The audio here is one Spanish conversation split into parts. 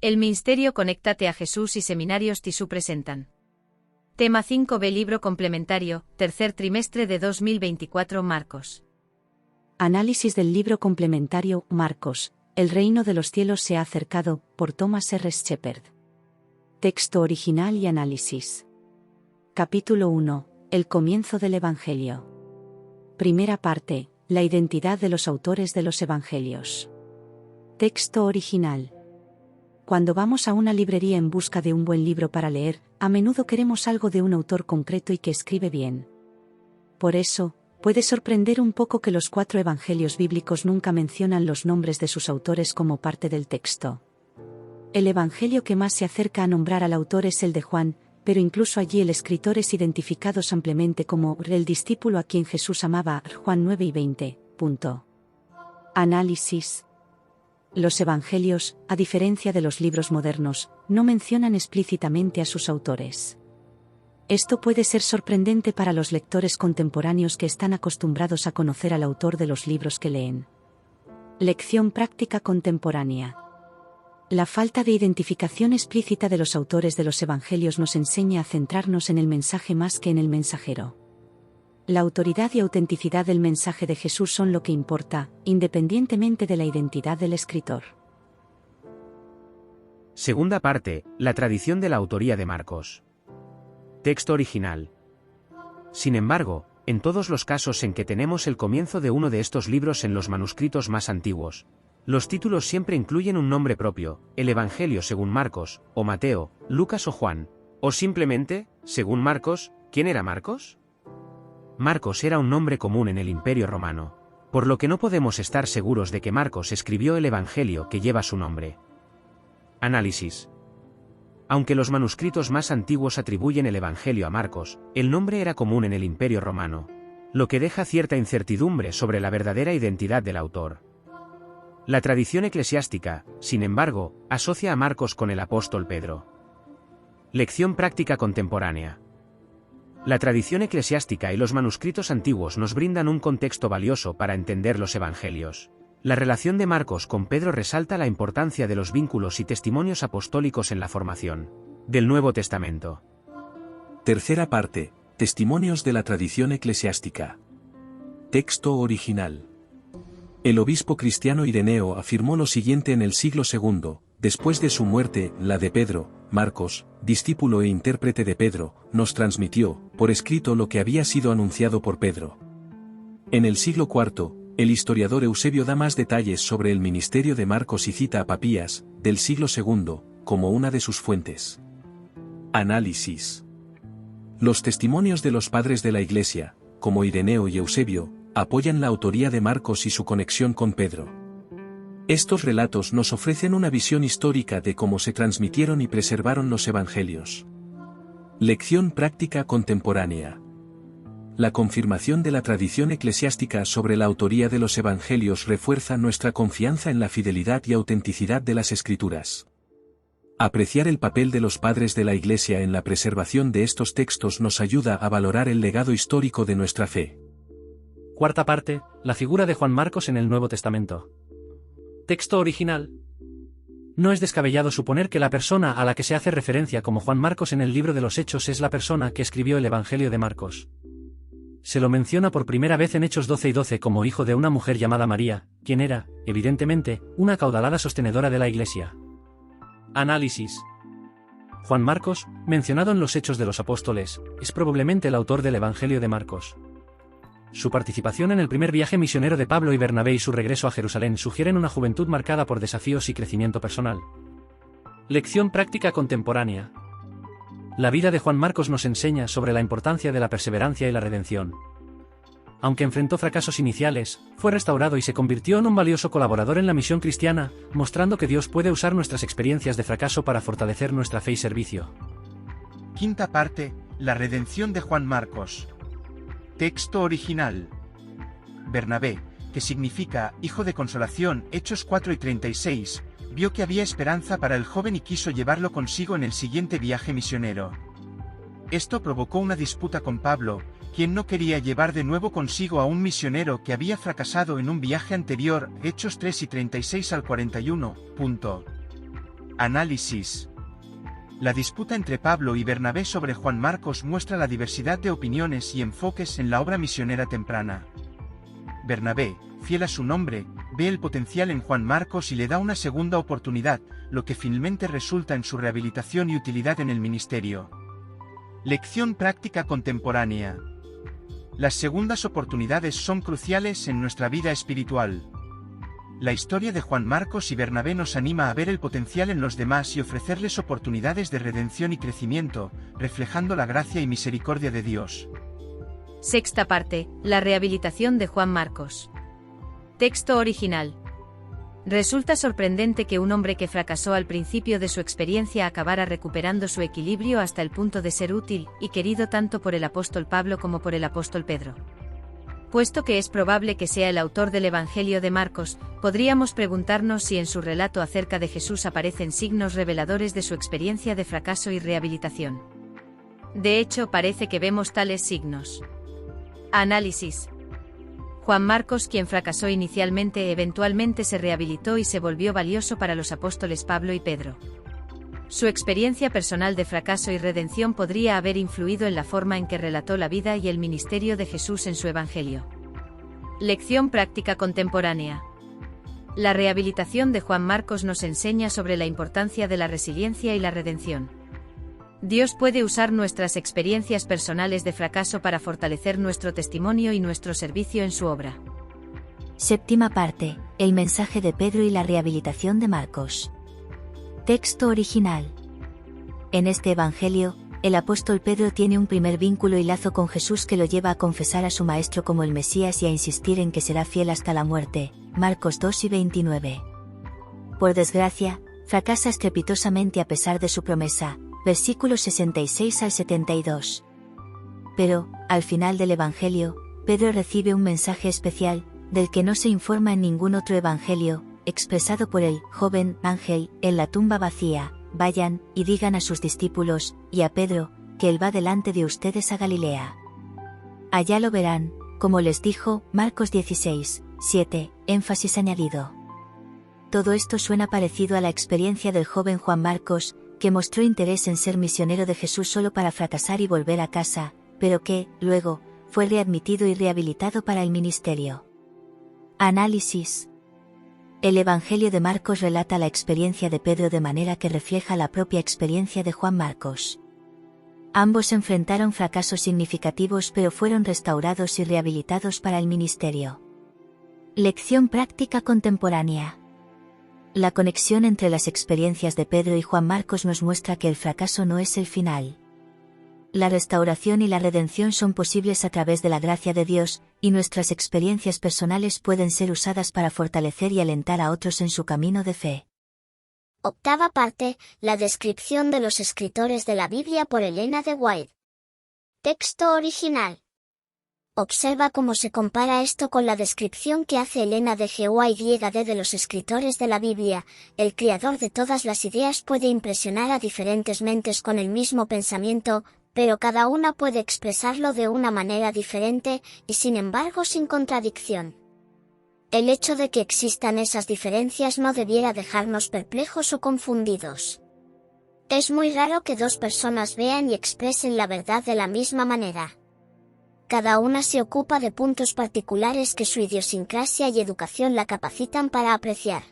El Ministerio Conéctate a Jesús y Seminarios TISU presentan. Tema 5b Libro complementario, tercer trimestre de 2024 Marcos. Análisis del libro complementario, Marcos, El reino de los cielos se ha acercado, por Thomas R. Shepard. Texto original y análisis. Capítulo 1. El comienzo del Evangelio. Primera parte. La identidad de los autores de los Evangelios. Texto original. Cuando vamos a una librería en busca de un buen libro para leer, a menudo queremos algo de un autor concreto y que escribe bien. Por eso, puede sorprender un poco que los 4 evangelios bíblicos nunca mencionan los nombres de sus autores como parte del texto. El evangelio que más se acerca a nombrar al autor es el de Juan, pero incluso allí el escritor es identificado ampliamente como el discípulo a quien Jesús amaba, Juan 9 y 20. Análisis. Los evangelios, a diferencia de los libros modernos, no mencionan explícitamente a sus autores. Esto puede ser sorprendente para los lectores contemporáneos que están acostumbrados a conocer al autor de los libros que leen. Lección práctica contemporánea. La falta de identificación explícita de los autores de los evangelios nos enseña a centrarnos en el mensaje más que en el mensajero. La autoridad y autenticidad del mensaje de Jesús son lo que importa, independientemente de la identidad del escritor. Segunda parte, la tradición de la autoría de Marcos. Texto original. Sin embargo, en todos los casos en que tenemos el comienzo de uno de estos libros en los manuscritos más antiguos, los títulos siempre incluyen un nombre propio, el Evangelio según Marcos, o Mateo, Lucas o Juan, o simplemente, según Marcos. ¿Quién era Marcos? Marcos era un nombre común en el Imperio Romano, por lo que no podemos estar seguros de que Marcos escribió el Evangelio que lleva su nombre. Análisis. Aunque los manuscritos más antiguos atribuyen el Evangelio a Marcos, el nombre era común en el Imperio Romano, lo que deja cierta incertidumbre sobre la verdadera identidad del autor. La tradición eclesiástica, sin embargo, asocia a Marcos con el apóstol Pedro. Lección práctica contemporánea. La tradición eclesiástica y los manuscritos antiguos nos brindan un contexto valioso para entender los evangelios. La relación de Marcos con Pedro resalta la importancia de los vínculos y testimonios apostólicos en la formación del Nuevo Testamento. Tercera parte. Testimonios de la tradición eclesiástica. Texto original. El obispo cristiano Ireneo afirmó lo siguiente en el siglo II, después de su muerte, la de Pedro. Marcos, discípulo e intérprete de Pedro, nos transmitió, por escrito lo que había sido anunciado por Pedro. En el siglo IV, el historiador Eusebio da más detalles sobre el ministerio de Marcos y cita a Papías, del siglo II, como una de sus fuentes. Análisis. Los testimonios de los padres de la Iglesia, como Ireneo y Eusebio, apoyan la autoría de Marcos y su conexión con Pedro. Estos relatos nos ofrecen una visión histórica de cómo se transmitieron y preservaron los evangelios. Lección práctica contemporánea. La confirmación de la tradición eclesiástica sobre la autoría de los evangelios refuerza nuestra confianza en la fidelidad y autenticidad de las Escrituras. Apreciar el papel de los padres de la Iglesia en la preservación de estos textos nos ayuda a valorar el legado histórico de nuestra fe. Cuarta parte, la figura de Juan Marcos en el Nuevo Testamento. Texto original. No es descabellado suponer que la persona a la que se hace referencia como Juan Marcos en el libro de los Hechos es la persona que escribió el Evangelio de Marcos. Se lo menciona por primera vez en Hechos 12 y 12 como hijo de una mujer llamada María, quien era, evidentemente, una acaudalada sostenedora de la Iglesia. Análisis. Juan Marcos, mencionado en los Hechos de los Apóstoles, es probablemente el autor del Evangelio de Marcos. Su participación en el primer viaje misionero de Pablo y Bernabé y su regreso a Jerusalén sugieren una juventud marcada por desafíos y crecimiento personal. Lección práctica contemporánea. La vida de Juan Marcos nos enseña sobre la importancia de la perseverancia y la redención. Aunque enfrentó fracasos iniciales, fue restaurado y se convirtió en un valioso colaborador en la misión cristiana, mostrando que Dios puede usar nuestras experiencias de fracaso para fortalecer nuestra fe y servicio. Quinta parte, la redención de Juan Marcos. Texto original. Bernabé, que significa hijo de consolación, Hechos 4 y 36, vio que había esperanza para el joven y quiso llevarlo consigo en el siguiente viaje misionero. Esto provocó una disputa con Pablo, quien no quería llevar de nuevo consigo a un misionero que había fracasado en un viaje anterior, Hechos 3 y 36 al 41. Análisis. La disputa entre Pablo y Bernabé sobre Juan Marcos muestra la diversidad de opiniones y enfoques en la obra misionera temprana. Bernabé, fiel a su nombre, ve el potencial en Juan Marcos y le da una segunda oportunidad, lo que finalmente resulta en su rehabilitación y utilidad en el ministerio. Lección práctica contemporánea. Las segundas oportunidades son cruciales en nuestra vida espiritual. La historia de Juan Marcos y Bernabé nos anima a ver el potencial en los demás y ofrecerles oportunidades de redención y crecimiento, reflejando la gracia y misericordia de Dios. Sexta parte, la rehabilitación de Juan Marcos. Texto original. Resulta sorprendente que un hombre que fracasó al principio de su experiencia acabara recuperando su equilibrio hasta el punto de ser útil y querido tanto por el apóstol Pablo como por el apóstol Pedro. Puesto que es probable que sea el autor del Evangelio de Marcos, podríamos preguntarnos si en su relato acerca de Jesús aparecen signos reveladores de su experiencia de fracaso y rehabilitación. De hecho, parece que vemos tales signos. Análisis. Juan Marcos, quien fracasó inicialmente, eventualmente se rehabilitó y se volvió valioso para los apóstoles Pablo y Pedro. Su experiencia personal de fracaso y redención podría haber influido en la forma en que relató la vida y el ministerio de Jesús en su Evangelio. Lección práctica contemporánea. La rehabilitación de Juan Marcos nos enseña sobre la importancia de la resiliencia y la redención. Dios puede usar nuestras experiencias personales de fracaso para fortalecer nuestro testimonio y nuestro servicio en su obra. Séptima parte, el mensaje de Pedro y la rehabilitación de Marcos. Texto original. En este Evangelio, el apóstol Pedro tiene un primer vínculo y lazo con Jesús que lo lleva a confesar a su Maestro como el Mesías y a insistir en que será fiel hasta la muerte, Marcos 2:29. Por desgracia, fracasa estrepitosamente a pesar de su promesa, versículos 66 al 72. Pero, al final del Evangelio, Pedro recibe un mensaje especial, del que no se informa en ningún otro Evangelio, expresado por el joven ángel en la tumba vacía: vayan y digan a sus discípulos, y a Pedro, que él va delante de ustedes a Galilea. Allá lo verán, como les dijo, Marcos 16:7, énfasis añadido. Todo esto suena parecido a la experiencia del joven Juan Marcos, que mostró interés en ser misionero de Jesús solo para fracasar y volver a casa, pero que, luego, fue readmitido y rehabilitado para el ministerio. Análisis. El Evangelio de Marcos relata la experiencia de Pedro de manera que refleja la propia experiencia de Juan Marcos. Ambos enfrentaron fracasos significativos pero fueron restaurados y rehabilitados para el ministerio. Lección práctica contemporánea. La conexión entre las experiencias de Pedro y Juan Marcos nos muestra que el fracaso no es el final. La restauración y la redención son posibles a través de la gracia de Dios, y nuestras experiencias personales pueden ser usadas para fortalecer y alentar a otros en su camino de fe. Octava parte, la descripción de los escritores de la Biblia por Elena de White. Texto original. Observa cómo se compara esto con la descripción que hace Elena de White de los escritores de la Biblia. El creador de todas las ideas puede impresionar a diferentes mentes con el mismo pensamiento, pero cada una puede expresarlo de una manera diferente, y sin embargo sin contradicción. El hecho de que existan esas diferencias no debiera dejarnos perplejos o confundidos. Es muy raro que dos personas vean y expresen la verdad de la misma manera. Cada una se ocupa de puntos particulares que su idiosincrasia y educación la capacitan para apreciar.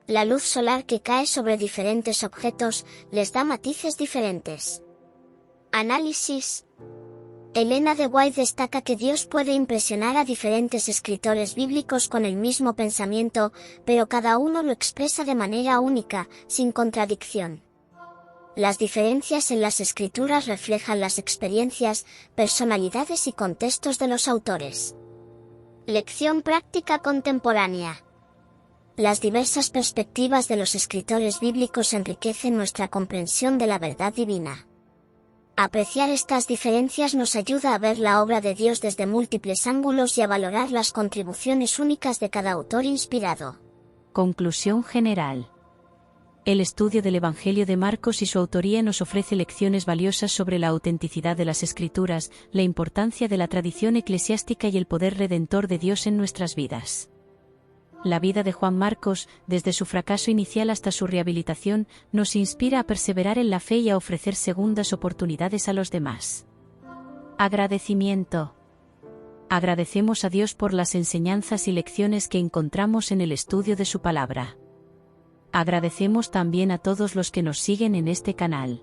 La luz solar que cae sobre diferentes objetos les da matices diferentes. Análisis. Elena de White destaca que Dios puede impresionar a diferentes escritores bíblicos con el mismo pensamiento, pero cada uno lo expresa de manera única, sin contradicción. Las diferencias en las escrituras reflejan las experiencias, personalidades y contextos de los autores. Lección práctica contemporánea. Las diversas perspectivas de los escritores bíblicos enriquecen nuestra comprensión de la verdad divina. Apreciar estas diferencias nos ayuda a ver la obra de Dios desde múltiples ángulos y a valorar las contribuciones únicas de cada autor inspirado. Conclusión general. El estudio del Evangelio de Marcos y su autoría nos ofrece lecciones valiosas sobre la autenticidad de las Escrituras, la importancia de la tradición eclesiástica y el poder redentor de Dios en nuestras vidas. La vida de Juan Marcos, desde su fracaso inicial hasta su rehabilitación, nos inspira a perseverar en la fe y a ofrecer segundas oportunidades a los demás. Agradecimiento. Agradecemos a Dios por las enseñanzas y lecciones que encontramos en el estudio de su palabra. Agradecemos también a todos los que nos siguen en este canal.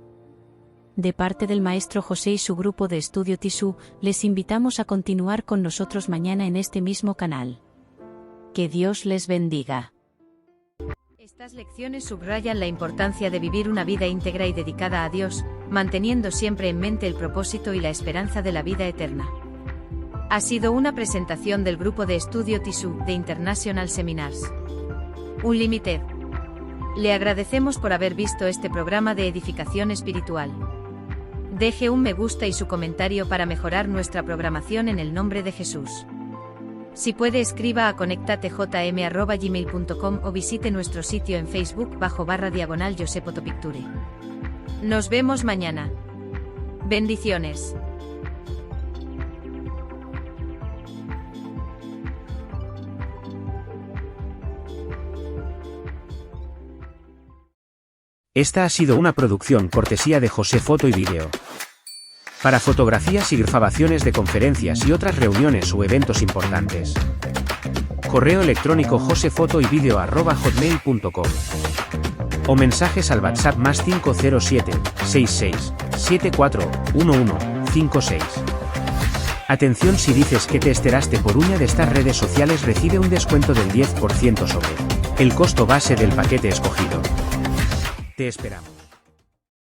De parte del maestro José y su grupo de estudio Tisú, les invitamos a continuar con nosotros mañana en este mismo canal. Que Dios les bendiga. Estas lecciones subrayan la importancia de vivir una vida íntegra y dedicada a Dios, manteniendo siempre en mente el propósito y la esperanza de la vida eterna. Ha sido una presentación del grupo de estudio Tisú de International Seminars Unlimited. Le agradecemos por haber visto este programa de edificación espiritual. Deje un me gusta y su comentario para mejorar nuestra programación en el nombre de Jesús. Si puede, escriba a conectatejm@gmail.com o visite nuestro sitio en Facebook /Josep-Otopicture. Nos vemos mañana. Bendiciones. Esta ha sido una producción cortesía de José Foto y Vídeo. Para fotografías y grabaciones de conferencias y otras reuniones o eventos importantes. Correo electrónico josefotoyvideo@hotmail.com o mensajes al WhatsApp +507 66 74 11 56. Atención, si dices que te enteraste por una de estas redes sociales, recibe un descuento del 10% sobre el costo base del paquete escogido. Te esperamos.